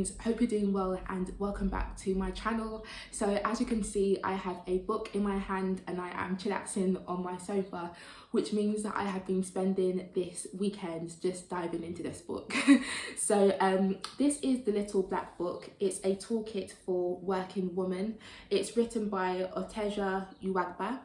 guys, hope you're doing well and welcome back to my channel. So as you can see, I have a book in my hand and I am chillaxing on my sofa, which means that I have been spending this weekend just diving into this book. So this is The Little Black Book. It's a toolkit for working women. It's written by Oteja Uwagba.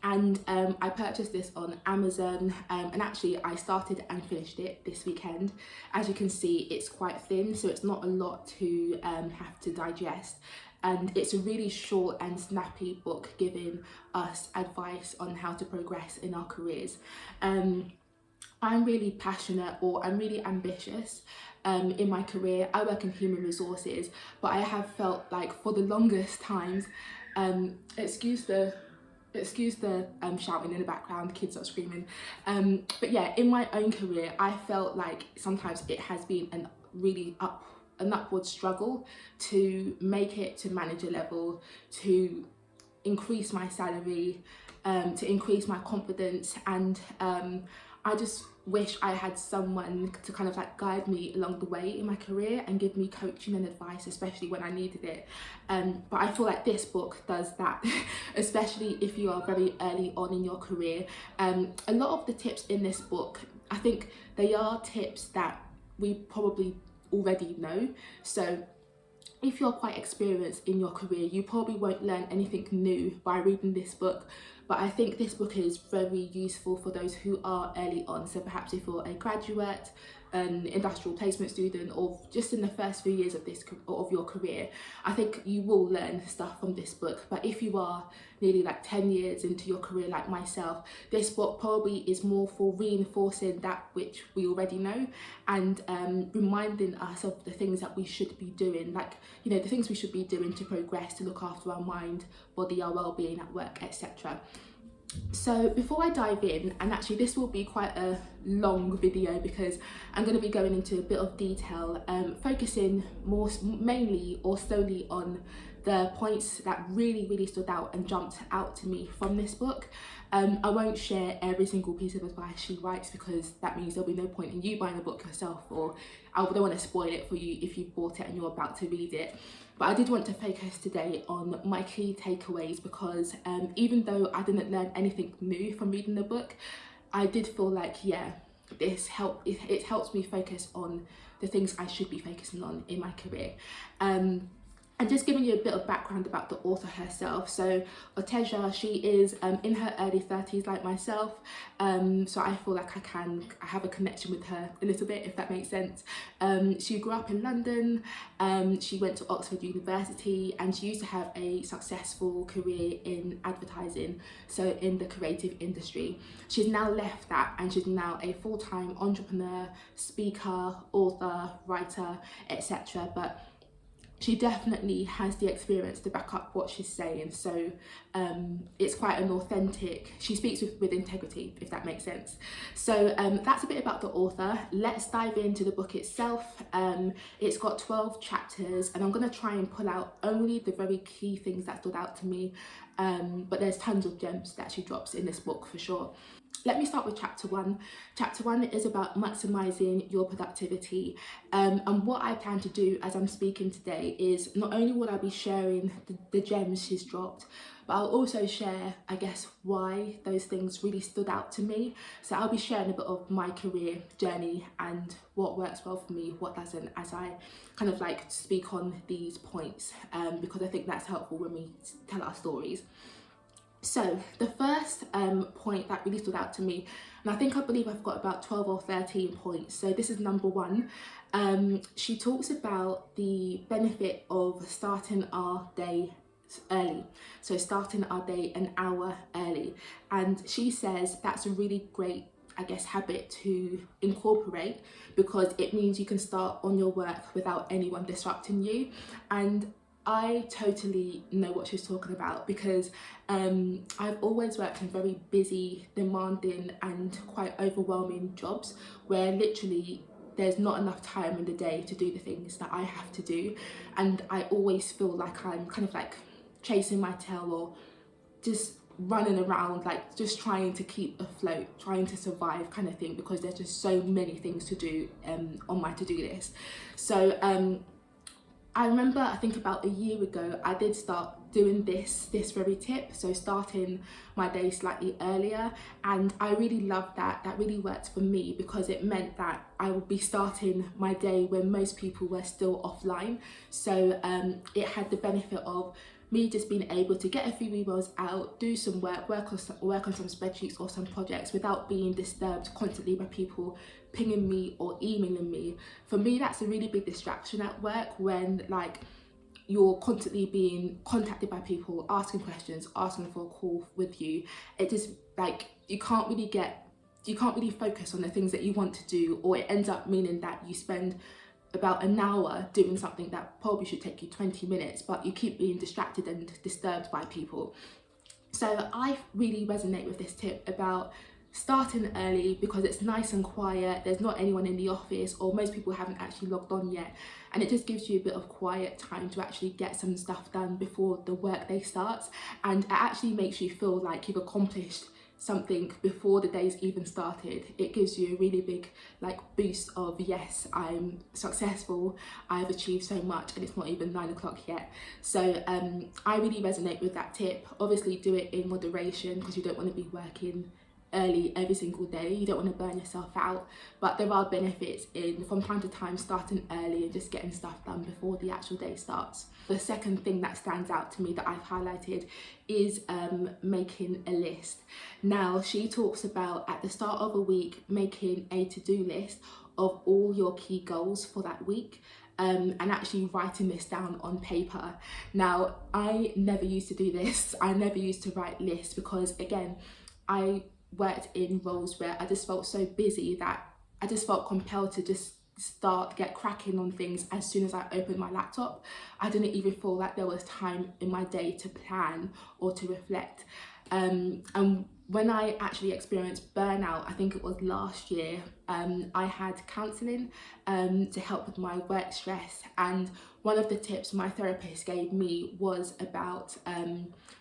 And I purchased this on Amazon and actually I started and finished it this weekend. As you can see, it's quite thin, so it's not a lot to have to digest, and it's a really short and snappy book giving us advice on how to progress in our careers. I'm really passionate, or I'm really ambitious in my career. I work in human resources, but I have felt like for the longest times, excuse the shouting in the background, kids are screaming, but yeah, in my own career I felt like sometimes it has been an upward struggle to make it to manager level, to increase my salary, to increase my confidence, and I just wish I had someone to kind of like guide me along the way in my career and give me coaching and advice, especially when I needed it. But I feel like this book does that, especially if you are very early on in your career. A lot of the tips in this book, I think they are tips that we probably already know. So if you're quite experienced in your career, you probably won't learn anything new by reading this book. But I think this book is very useful for those who are early on. So perhaps if you're a graduate, an industrial placement student, or just in the first few years of your career, I think you will learn stuff from this book. But if you are nearly like 10 years into your career like myself, this book probably is more for reinforcing that which we already know, and reminding us of the things that we should be doing, like, you know, the things we should be doing to progress, to look after our mind, body, our well-being at work, etc. So before I dive in, and actually this will be quite a long video because I'm going to be going into a bit of detail, focusing mainly or solely on the points that really stood out and jumped out to me from this book. I won't share every single piece of advice she writes because that means there'll be no point in you buying the book yourself, or I don't want to spoil it for you if you've bought it and you're about to read it. But I did want to focus today on my key takeaways because even though I didn't learn anything new from reading the book, I did feel like, yeah, it helps me focus on the things I should be focusing on in my career. And just giving you a bit of background about the author herself. So Oteja, she is in her early 30s like myself, so I feel like I have a connection with her a little bit, if that makes sense. She grew up in London, she went to Oxford University, and she used to have a successful career in advertising, so in the creative industry. She's now left that and she's now a full-time entrepreneur, speaker, author, writer, etc. But she definitely has the experience to back up what she's saying, so it's quite an authentic, she speaks with integrity, if that makes sense. So that's a bit about the author. Let's dive into the book itself. It's got 12 chapters and I'm going to try and pull out only the very key things that stood out to me, but there's tons of gems that she drops in this book for sure. Let me start with chapter 1. Chapter 1 is about maximising your productivity, and what I plan to do as I'm speaking today is not only will I be sharing the gems she's dropped, but I'll also share, I guess, why those things really stood out to me. So I'll be sharing a bit of my career journey and what works well for me, what doesn't, as I kind of like speak on these points, because I think that's helpful when we tell our stories. So the first point that really stood out to me, and I believe I've got about 12 or 13 points, so this is number 1. She talks about the benefit of starting our day early, so starting our day an hour early, and she says that's a really great, I guess, habit to incorporate because it means you can start on your work without anyone disrupting you. And I totally know what she's talking about because I've always worked in very busy, demanding and quite overwhelming jobs where literally there's not enough time in the day to do the things that I have to do, and I always feel like I'm kind of like chasing my tail or just running around, like just trying to keep afloat, trying to survive kind of thing, because there's just so many things to do on my to-do list. So I remember, I think about a year ago, I did start doing this very tip, so starting my day slightly earlier, and I really loved that. That really worked for me because it meant that I would be starting my day when most people were still offline. So it had the benefit of me just being able to get a few emails out, do some work on some spreadsheets or some projects without being disturbed constantly by people pinging me or emailing me. For me, that's a really big distraction at work when like you're constantly being contacted by people asking questions, asking for a call with you. It just like you can't really focus on the things that you want to do, or it ends up meaning that you spend about an hour doing something that probably should take you 20 minutes, but you keep being distracted and disturbed by people. So I really resonate with this tip about starting early because it's nice and quiet, there's not anyone in the office, or most people haven't actually logged on yet, and it just gives you a bit of quiet time to actually get some stuff done before the workday starts, and it actually makes you feel like you've accomplished something before the day's even started. It gives you a really big like boost of, yes, I'm successful, I've achieved so much, and it's not even 9 o'clock yet. So I really resonate with that tip. Obviously do it in moderation because you don't want to be working early every single day, you don't want to burn yourself out, but there are benefits in from time to time starting early and just getting stuff done before the actual day starts. The second thing that stands out to me that I've highlighted is making a list. Now she talks about at the start of a week making a to-do list of all your key goals for that week, and actually writing this down on paper. Now I never used to do this, I never used to write lists because again I worked in roles where I just felt so busy that I just felt compelled to just get cracking on things as soon as I opened my laptop. I didn't even feel like there was time in my day to plan or to reflect. And when I actually experienced burnout, I think it was last year, I had counselling to help with my work stress, and one of the tips my therapist gave me was about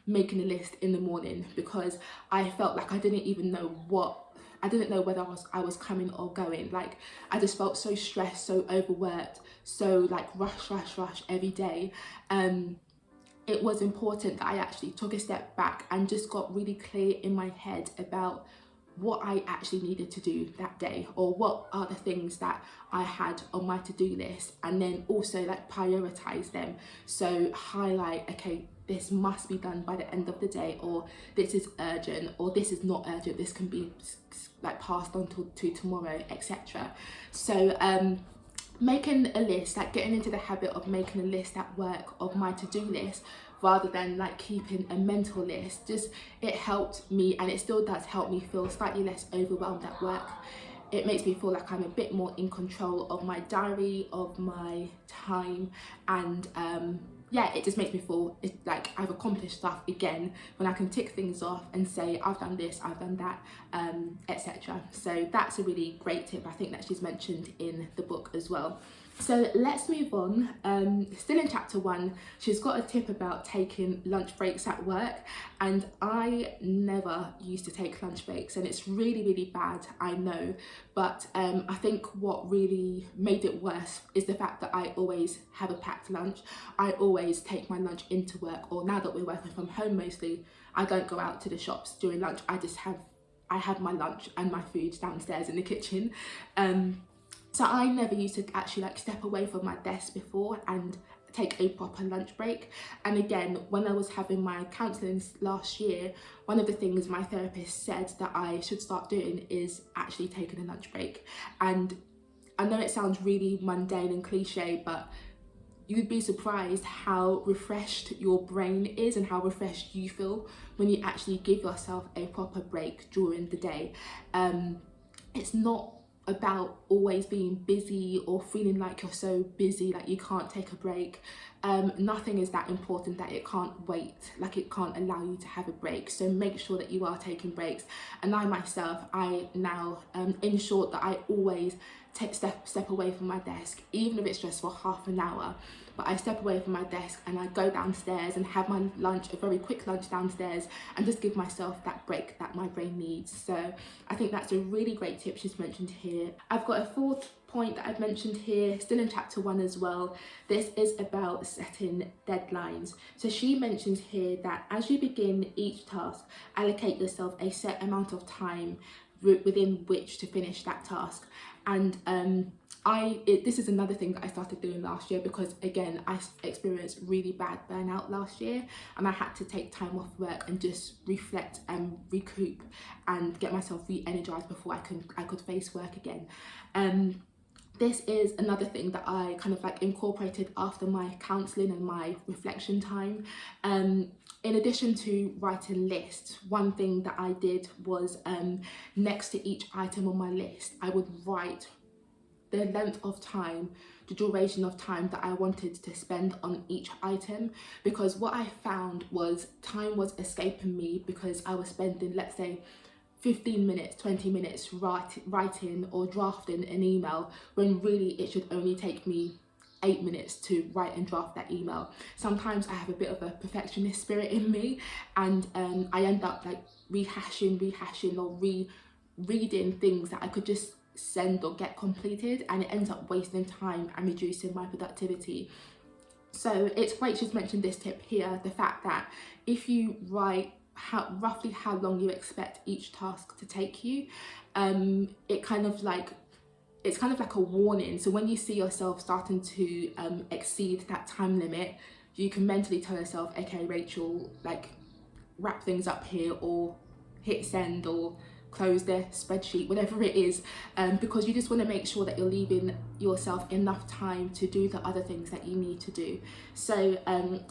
making a list in the morning, because I felt like I didn't know whether I was coming or going. Like I just felt so stressed, so overworked, so like rush every day. It was important that I actually took a step back and just got really clear in my head about what I actually needed to do that day, or what are the things that I had on my to-do list, and then also like prioritize them. So highlight, okay, this must be done by the end of the day, or this is urgent, or this is not urgent, this can be like passed on to tomorrow, etc. So making a list, like getting into the habit of making a list at work of my to-do list rather than like keeping a mental list, just it helped me, and it still does help me feel slightly less overwhelmed at work. It makes me feel like I'm a bit more in control of my diary, of my time, and yeah, it just makes me feel like I've accomplished stuff again when I can tick things off and say I've done this, I've done that, etc. So that's a really great tip I think that she's mentioned in the book as well. So let's move on. Still in chapter 1, she's got a tip about taking lunch breaks at work, and I never used to take lunch breaks, and it's really bad, I know, but I think what really made it worse is the fact that I always have a packed lunch. I always take my lunch into work, or now that we're working from home mostly, I don't go out to the shops during lunch. I have my lunch and my food downstairs in the kitchen. So I never used to actually like step away from my desk before and take a proper lunch break. And again, when I was having my counselling last year, one of the things my therapist said that I should start doing is actually taking a lunch break. And I know it sounds really mundane and cliche, but you'd be surprised how refreshed your brain is and how refreshed you feel when you actually give yourself a proper break during the day. It's not about always being busy or feeling like you're so busy like you can't take a break. Nothing is that important that it can't wait, like it can't allow you to have a break. So make sure that you are taking breaks. And I myself, I now ensure that I always step away from my desk, even if it's just for half an hour. But I step away from my desk and I go downstairs and have my lunch, a very quick lunch downstairs, and just give myself that break that my brain needs. So I think that's a really great tip she's mentioned here. I've got a fourth point that I've mentioned here, still in chapter 1 as well, this is about setting deadlines. So she mentions here that as you begin each task, allocate yourself a set amount of time within which to finish that task. And this is another thing that I started doing last year, because again, I experienced really bad burnout last year, and I had to take time off work and just reflect and recoup and get myself re-energized before I could face work again. This is another thing that I kind of like incorporated after my counselling and my reflection time. In addition to writing lists, one thing that I did was next to each item on my list, I would write the length of time, the duration of time that I wanted to spend on each item, because what I found was time was escaping me because I was spending, let's say, 15 minutes, 20 minutes writing or drafting an email, when really it should only take me 8 minutes to write and draft that email. Sometimes I have a bit of a perfectionist spirit in me, and I end up like rehashing or rereading things that I could just send or get completed, and it ends up wasting time and reducing my productivity. So it's great she's mentioned this tip here, the fact that if you write roughly how long you expect each task to take you, it's kind of like a warning. So when you see yourself starting to exceed that time limit, you can mentally tell yourself, okay, Rachel, like, wrap things up here, or hit send, or close the spreadsheet, whatever it is, because you just want to make sure that you're leaving yourself enough time to do the other things that you need to do. So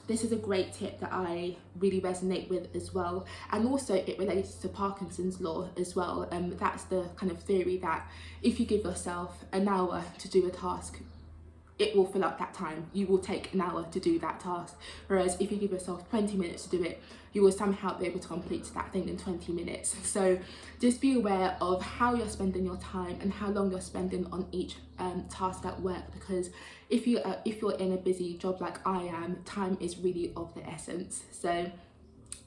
this is a great tip that I really resonate with as well, and also it relates to Parkinson's law as well. That's the kind of theory that if you give yourself an hour to do a task, it will fill up that time. You will take an hour to do that task. Whereas if you give yourself 20 minutes to do it, you will somehow be able to complete that thing in 20 minutes. So just be aware of how you're spending your time and how long you're spending on each task at work, because if you're in a busy job like I am, time is really of the essence. So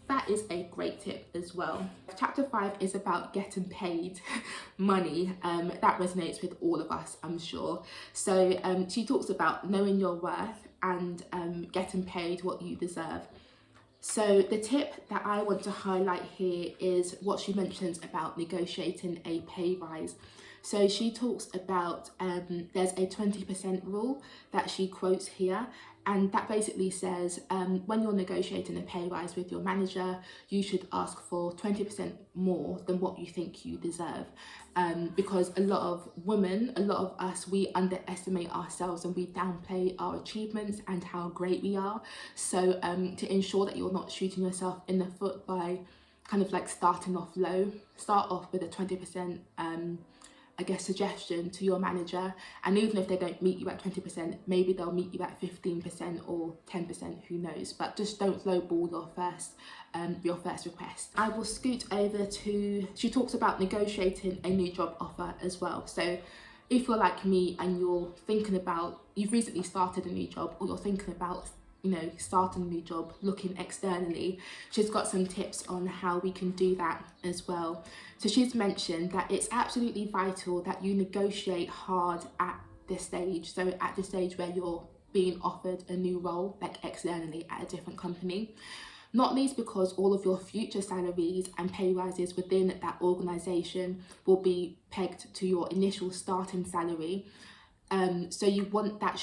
that is a great tip as well. Chapter 5 is about getting paid money. That resonates with all of us, I'm sure. So she talks about knowing your worth and getting paid what you deserve. So the tip that I want to highlight here is what she mentions about negotiating a pay rise. So she talks about there's a 20% rule that she quotes here, and that basically says when you're negotiating a pay rise with your manager, you should ask for 20% more than what you think you deserve. Because a lot of us, we underestimate ourselves and we downplay our achievements and how great we are. So to ensure that you're not shooting yourself in the foot by kind of like starting off low, start off with a 20% suggestion to your manager, and even if they don't meet you at 20%, maybe they'll meet you at 15% or 10%, who knows, but just don't lowball your first request. I will scoot over to, she talks about negotiating a new job offer as well. So if you're like me and you've recently started a new job, or you're thinking about starting a new job, looking externally, she's got some tips on how we can do that as well. So she's mentioned that it's absolutely vital that you negotiate hard at this stage. So at the stage where you're being offered a new role, like externally at a different company, not least because all of your future salaries and pay rises within that organisation will be pegged to your initial starting salary. So you want that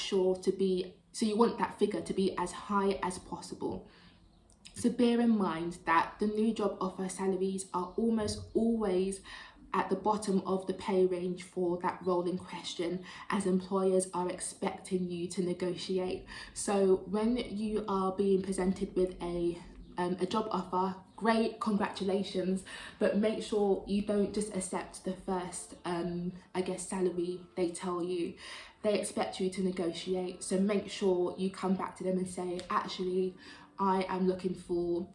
figure to be as high as possible. So bear in mind that the new job offer salaries are almost always at the bottom of the pay range for that role in question, as employers are expecting you to negotiate. So when you are being presented with a job offer, great, congratulations, but make sure you don't just accept the first salary they tell you. They expect you to negotiate, so make sure you come back to them and say, actually, I am looking for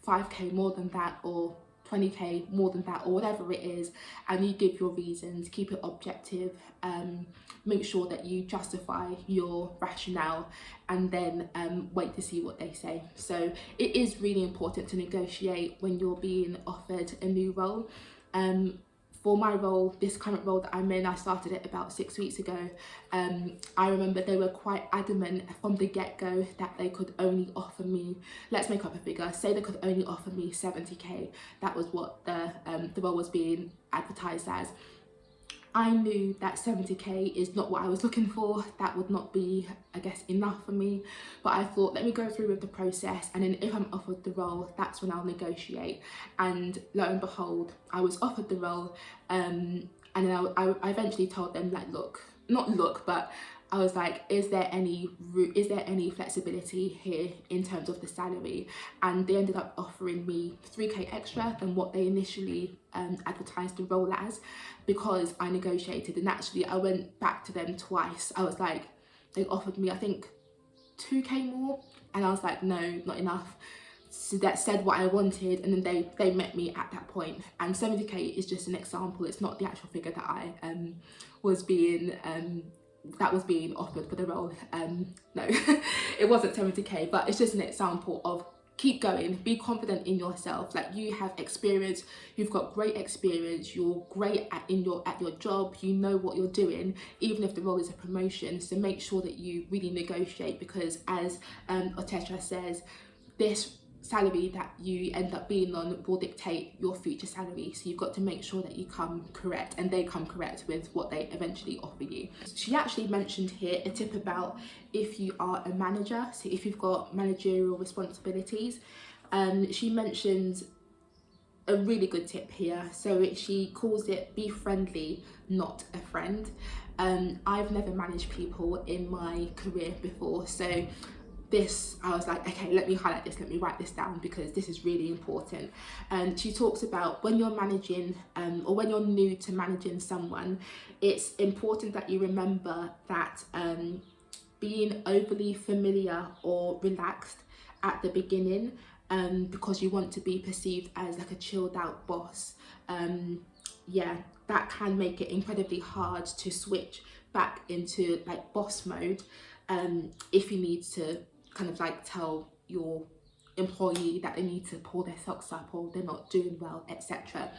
5k more than that, or 20k more than that, or whatever it is, and you give your reasons. Keep it objective, make sure that you justify your rationale, and then wait to see what they say. So it is really important to negotiate when you're being offered a new role. for my role, this current role that I'm in, I started it about 6 weeks ago. I remember they were quite adamant from the get-go that they could only offer me, let's make up a figure, say they could only offer me 70k. That was what the role was being advertised as. I knew that 70k is not what I was looking for. That would not be, I guess, enough for me. But I thought, let me go through with the process, and then if I'm offered the role, that's when I'll negotiate. And lo and behold, I was offered the role, and then I eventually told them, like, but I was like, is there any flexibility here in terms of the salary? And they ended up offering me 3k extra than what they initially advertised the role as, because I negotiated. And actually I went back to them twice. I was like, they offered me, I think, 2k more, and I was like, no, not enough. So that said what I wanted, and then they met me at that point. And 70k is just an example. It's not the actual figure that I was being offered for the role. No, it wasn't 70k, but it's just an example of keep going, be confident in yourself. Like, you have experience, you've got great experience, you're great at your job, you know what you're doing, even if the role is a promotion. So make sure that you really negotiate, because as Otetra says, this salary that you end up being on will dictate your future salary. So you've got to make sure that you come correct, and they come correct with what they eventually offer you. She actually mentioned here a tip about if you are a manager, so if you've got managerial responsibilities. She mentions a really good tip here. So she calls it, be friendly, not a friend. I've never managed people in my career before, so this, I was like, okay, let me highlight this, let me write this down, because this is really important. And she talks about when you're managing or when you're new to managing someone, it's important that you remember that being overly familiar or relaxed at the beginning, because you want to be perceived as like a chilled out boss, that can make it incredibly hard to switch back into like boss mode, if you need to kind of like tell your employee that they need to pull their socks up or they're not doing well, etc.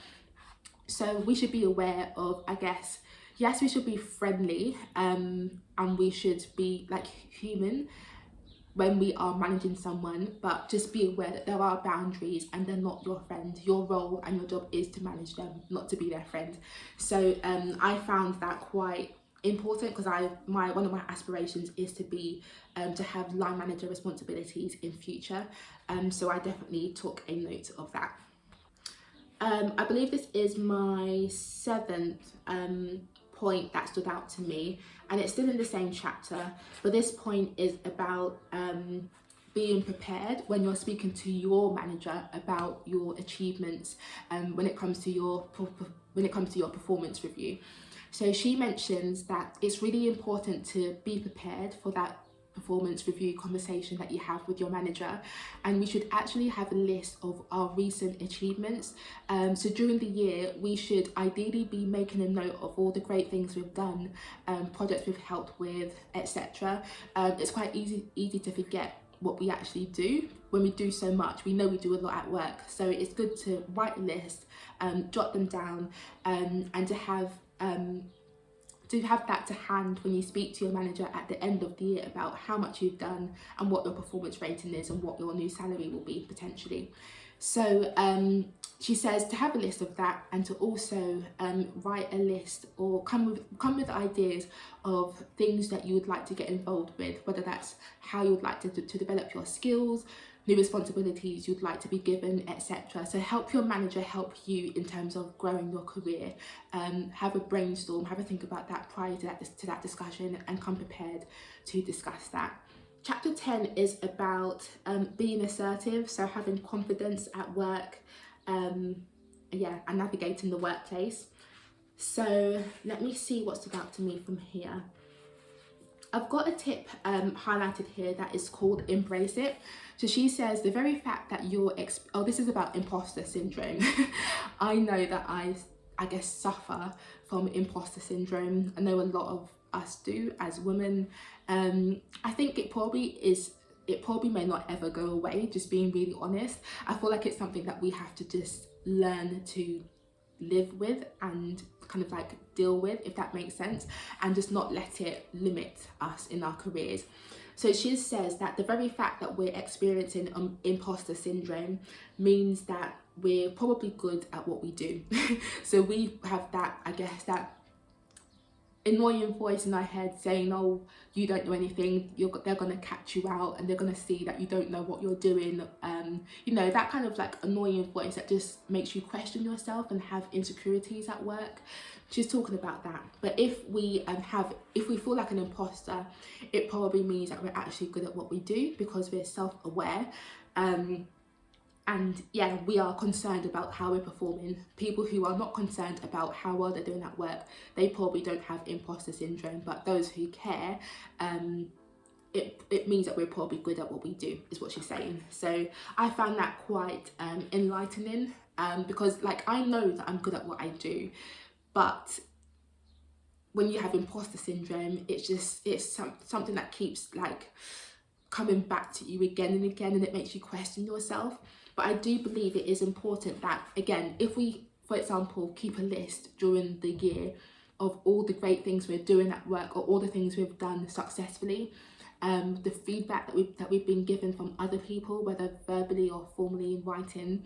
So we should be aware of, I guess, yes, we should be friendly, and we should be like human when we are managing someone, but just be aware that there are boundaries and they're not your friend. Your role and your job is to manage them, not to be their friend. So I found that quite important, because one of my aspirations is to be to have line manager responsibilities in future, so I definitely took a note of that. I believe this is my 7th point that stood out to me, and it's still in the same chapter, but this point is about being prepared when you're speaking to your manager about your achievements, when it comes to your performance review. So she mentions that it's really important to be prepared for that performance review conversation that you have with your manager, and we should actually have a list of our recent achievements. So during the year, we should ideally be making a note of all the great things we've done, projects we've helped with, etc. It's quite easy to forget what we actually do when we do so much. We know we do a lot at work, so it's good to write a list, jot them down, and to have that to hand when you speak to your manager at the end of the year about how much you've done and what your performance rating is and what your new salary will be potentially. So she says to have a list of that, and to also write a list or come with ideas of things that you would like to get involved with, whether that's how you would like to develop your skills, new responsibilities you'd like to be given, etc. So help your manager help you in terms of growing your career. Have a brainstorm, have a think about that prior to that discussion, and come prepared to discuss that. Chapter 10 is about being assertive, so having confidence at work, and navigating the workplace. So let me see what stood out to me from here. I've got a tip highlighted here that is called embrace it. So she says the very fact that this is about imposter syndrome. I know that I guess suffer from imposter syndrome. I know a lot of us do as women. I think it probably may not ever go away, just being really honest. I feel like it's something that we have to just learn to live with and kind of like deal with, if that makes sense, and just not let it limit us in our careers. So she says that the very fact that we're experiencing imposter syndrome means that we're probably good at what we do. So we have that, I guess, that annoying voice in our head saying, oh, you don't know anything, they're going to catch you out and they're going to see that you don't know what you're doing. You know, that kind of like annoying voice that just makes you question yourself and have insecurities at work. She's talking about that. But if we feel like an imposter, it probably means that we're actually good at what we do because we're self-aware. And yeah, we are concerned about how we're performing. People who are not concerned about how well they're doing at work, they probably don't have imposter syndrome. But those who care, it means that we're probably good at what we do, is what she's saying. So I found that quite enlightening, because like I know that I'm good at what I do, but when you have imposter syndrome, it's something that keeps like coming back to you again and again, and it makes you question yourself. But I do believe it is important that, again, if we, for example, keep a list during the year of all the great things we're doing at work or all the things we've done successfully, the feedback that we've been given from other people, whether verbally or formally in writing,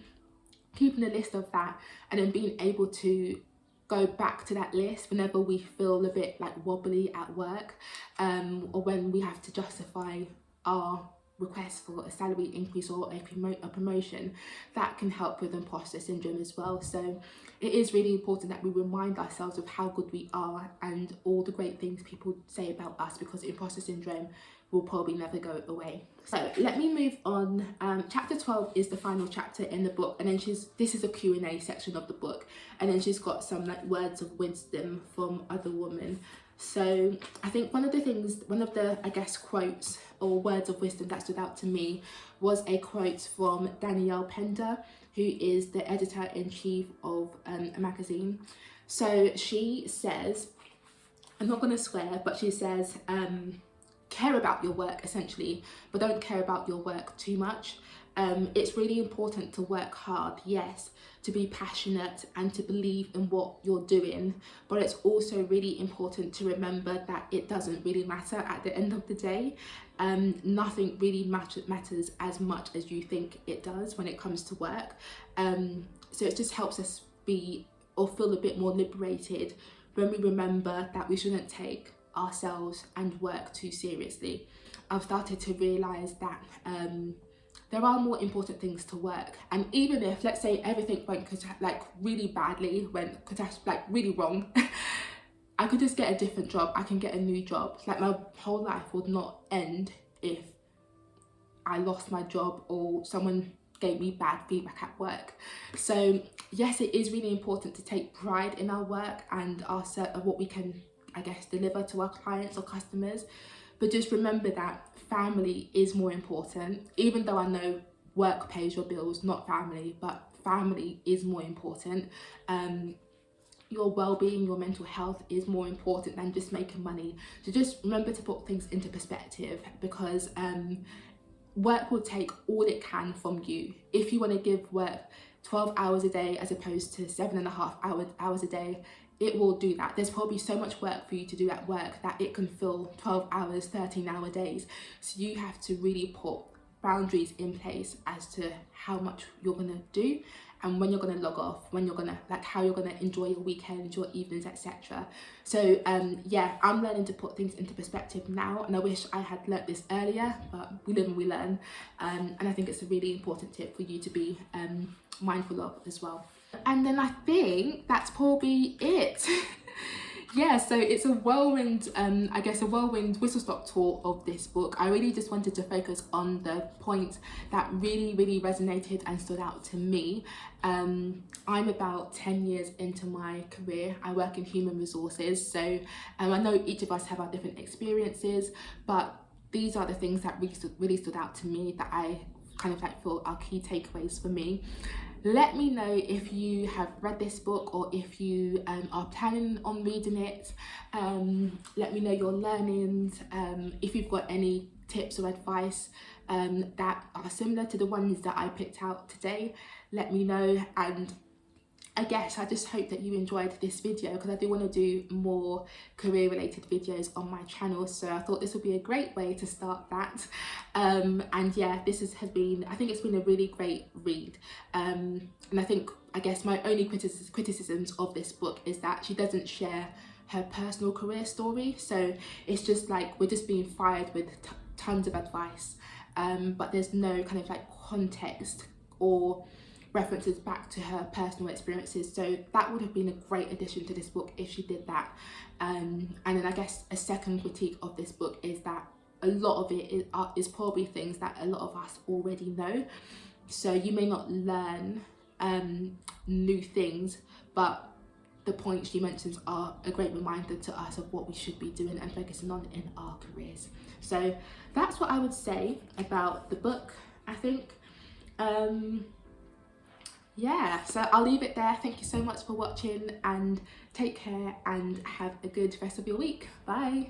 keeping a list of that and then being able to go back to that list whenever we feel a bit like wobbly at work, or when we have to justify our request for a salary increase or a promotion, that can help with imposter syndrome as well. So it is really important that we remind ourselves of how good we are and all the great things people say about us, because imposter syndrome will probably never go away. So let me move on. Chapter 12 is the final chapter in the book, and then this is a Q&A section of the book, and then she's got some like words of wisdom from other women. So I think one of the I guess quotes or words of wisdom that stood out to me was a quote from Danielle Pender, who is the editor-in-chief of a magazine. So she says, I'm not going to swear, but she says, care about your work essentially, but don't care about your work too much. It's really important to work hard, yes, to be passionate and to believe in what you're doing, but it's also really important to remember that it doesn't really matter at the end of the day. Nothing really matters as much as you think it does when it comes to work. So it just helps us feel a bit more liberated when we remember that we shouldn't take ourselves and work too seriously. I've started to realise that there are more important things to work, and even if, let's say, everything went like really badly, went like really wrong, I could just get a different job. I can get a new job. Like my whole life would not end if I lost my job or someone gave me bad feedback at work. So yes, it is really important to take pride in our work and what we can, I guess, deliver to our clients or customers. But just remember that family is more important. Even though I know work pays your bills, not family, but family is more important. Your well-being, your mental health is more important than just making money. So just remember to put things into perspective, because work will take all it can from you. If you want to give work 12 hours a day as opposed to 7.5 hours a day, it will do that. There's probably so much work for you to do at work that it can fill 12 hours, 13-hour days. So you have to really put boundaries in place as to how much you're going to do and when you're going to log off, when you're going to, like, how you're going to enjoy your weekends, your evenings, etc. So yeah, I'm learning to put things into perspective now, and I wish I had learnt this earlier, but we live and we learn. And I think it's a really important tip for you to be mindful of as well. And then I think that's probably it. Yeah, so it's a whirlwind, I guess a whirlwind whistle-stop tour of this book. I really just wanted to focus on the points that really resonated and stood out to me. I'm about 10 years into my career. I work in human resources, so I know each of us have our different experiences, but these are the things that really stood out to me, that I kind of like feel are key takeaways for me. Let me know if you have read this book or if you are planning on reading it. Let me know your learnings. If you've got any tips or advice that are similar to the ones that I picked out today, let me know. And I guess I just hope that you enjoyed this video, because I do want to do more career related videos on my channel, so I thought this would be a great way to start that. And yeah, this has been, I think it's been a really great read, and I guess my only criticisms of this book is that she doesn't share her personal career story, so it's just like we're just being fired with tons of advice, but there's no kind of like context or references back to her personal experiences. So that would have been a great addition to this book if she did that. And then I guess a second critique of this book is that a lot of it is probably things that a lot of us already know, so you may not learn new things, but the points she mentions are a great reminder to us of what we should be doing and focusing on in our careers. So that's what I would say about the book, I think. Yeah, so I'll leave it there. Thank you so much for watching, and take care and have a good rest of your week. Bye.